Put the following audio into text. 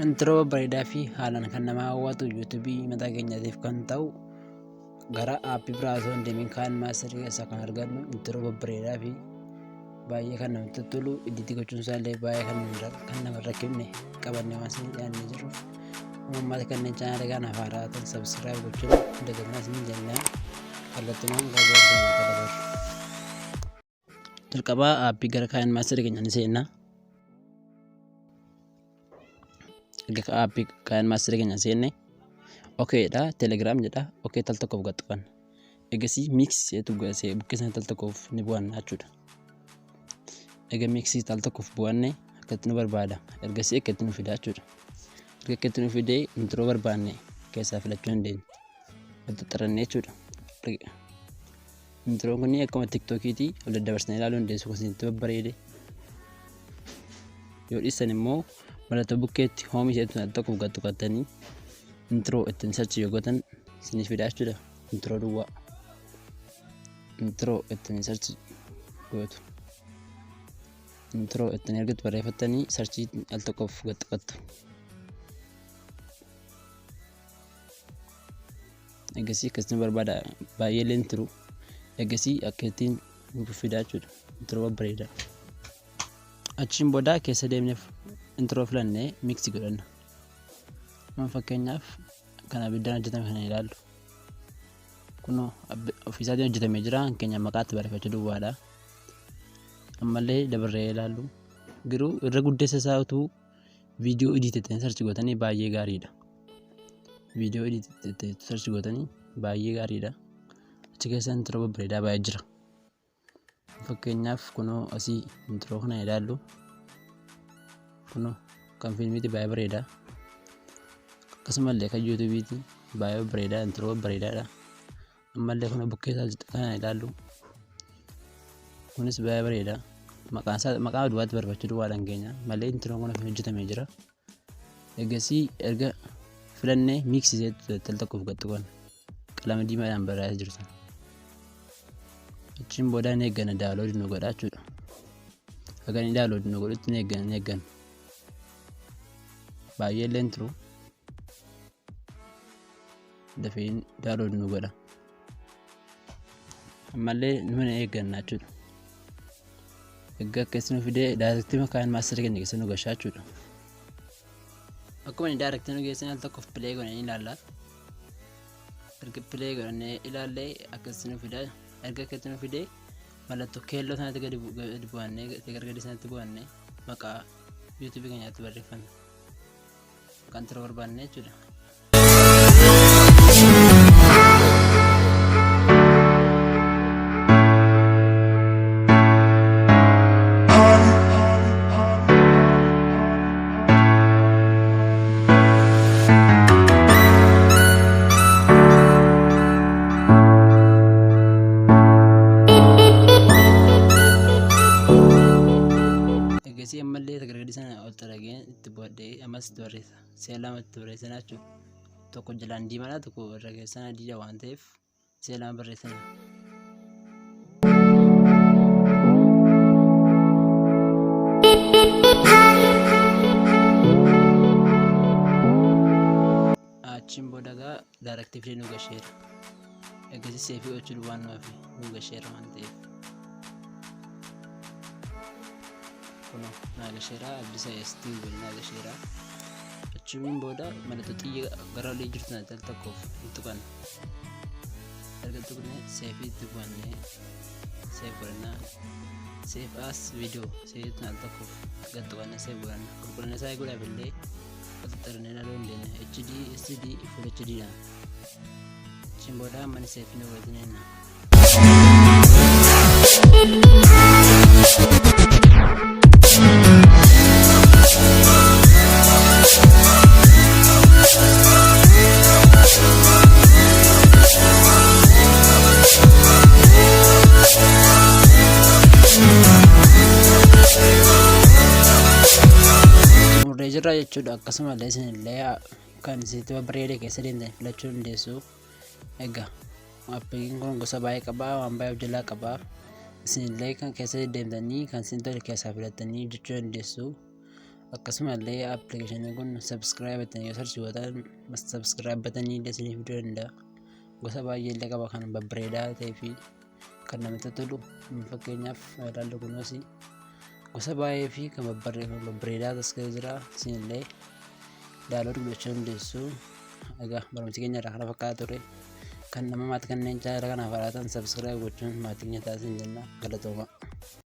Intro bareedaa fi haalaan kan nama hawwatu yuutuubii mataa keenyaatiif kan ta'u gara aappii biraa osoo hin deemin kaan maasterii keessaa kan argannu intro babbareedaa fi baay'ee kan namatti tolu ediitii gochuun isaallee baay'ee kan nama rakkifne qabannee waan isin dhiyaannee jirruuf uumammaatti kanneen chaanaala kanaaf haaraa ta'an sabskiraayib gochuun dagatanaa isin jennaan kallattumaan gabaabaa dabarru. Jalqabaa aappii gara kaan maasterii keenyaa ni seennaa. Aappii kaan maasterii keenya seenne okeedha telegiraam jedha okee tal tokkoof gaxxifan egasii miiksii eetu gasee buqqisanii tal tokkoof ni bu'anna jechuudha. Egaa miiksii tal tokkoof bu'anne akkatti nu barbaada ergasii akkatti nu fida jechuudha. Erga akkatti nu fidee intro barbaanne keessaa filachuu dandeenya waxxaxarannee jechuudha. Introon kun akkuma tiktookiitii ol daddabarsanii ilaaluu dandeessu kositti babbareede yoo dhiisan immoo mallattoo bukkeetti hoomii isheetu tokkoof gaxxuqatanii intro ittiin sarchi yoo gootan isiniif fidaa jechuudha. Intro duwwaa intro ittiin sarchi gootu intro ittiin ergitu barreeffattanii sarchii al tokkoof gaxxuqattu. Egasii akkasiin barbaada baay'ee leen turu egasii akka ittiin nuuf fidaa jechuudha. Intro babbareeda achiin booda keessa deemneef intro filannee miiksii godhanna. Fakkeenyaaf kan abiddaan hojjetame kana ilaallu kunoo ofiisaatiin hojjetamee jira keenya maqaatti barreeffachuu duwwaadha. Ammallee dabarree ilaallu garuu irra guddeessa isaa utuu viidiyoo editeetiin sarchi gootanii baay'ee gaariidha. Viidiyoo editeetiin sarchi gootanii baay'ee gaariidha. Achi keessa intro babbareedaa baay'ee jira. Fakkeenyaaf kunoo asii intro kana ilaallu kunoo kan fiilmiiti baay'ee bareeda akkasumallee kan yuutuubiiti baay'ee bareeda intro bareedaadha. Ammallee kunoo bukkeessaa kana ilaallu kunis baay'ee bareeda maqaa duwwaatti barbaachuu duwwaadhaan keenya malee intro kun hojjetamee jira. Egasii erga filannee miiksisee tal tokkoof gaxxuqan qalama diimaadhaan barreessaa jirtu achiin booda ni eegganna daawunloodii nu godha jechuudha. Haga inni daawunloodii nu godhutti ni eegganna baay'ee leen turu dafee daawunloodii nu godha ammallee nu eegganna jechuudha. Egaa akkasii nu fidee daayirektii makaan maasterii keenya keessa nu gashaa jechuudha. Akkuma inni daayirektii nu geessan al tokkoof pilee godhanii ilaalla. Erga pilee godhannee ilaallee akkasii nu fida erga akkasii nu fidee mallattoo keelloo sanatti gadi bu'annee gargadi sanatti bu'annee maqaa yuutuubii keenyaatti barreeffanna kan tura barbaanne jechuudha. Ammallee gargadi sana ol tarageen itti boodee ammas itti barreessa seelama itti barreessanaa jechuudha. Tokko jalaan diimaadha tokko irra keessaan adiidha waan ta'eef seelama barreessana. Achiin booda gaa daayirektii filee nu gasheera. Egasii seefii gochuu duwwaan nu gasheera waan ta'eef. Kuno naagashera addisa estii wal naagashera achiin booda mallattoo xiyya gara olii jirtu tal tokkoof tuqan erga tuqne seefii itti bu'annee seef godhannaa seef as viidiyoo seef tal tokkoof gad tuqannee seef godhanna qulqullina isaa eeguudhaaf illee waxxaxarannee ilaaluu dandeenya HD SD full HD dha. Achiin booda mana seefii nu godhatineenna. Jirra jechuudha. Akkasumallee isinillee kan isitti babbareede keessa deemtanii filachuu dandeessu. Egaa aappiin kun gosa baay'ee qaba waan baay'ee of jalaa qaba. Isinillee kan keessa deemtanii kan isin tole keessaa filattanii hojjechuu dandeessu. akkasumallee appilikeeshiniin kun sabskiraayib butanii yoo sarchi gootan sabskiraayib butanii illee isiniif fiduu danda'a. Gosa baay'ee illee qaba kan babbareedaa ta'ee fi kan namatti tolu. Fakkeenyaaf ilaallu kunuunsi gosa baay'ee fi kan babbareedaa tas jira. Isinillee daaloo dubbachuu dandeessu. Egaa barumsi keenya irraa kana fakkaata ture. Kan nama maatii kanneen jaalala kanaaf haaraatan sabskiraayib gochuun maatii keenya taasisan jenna. Galatooma.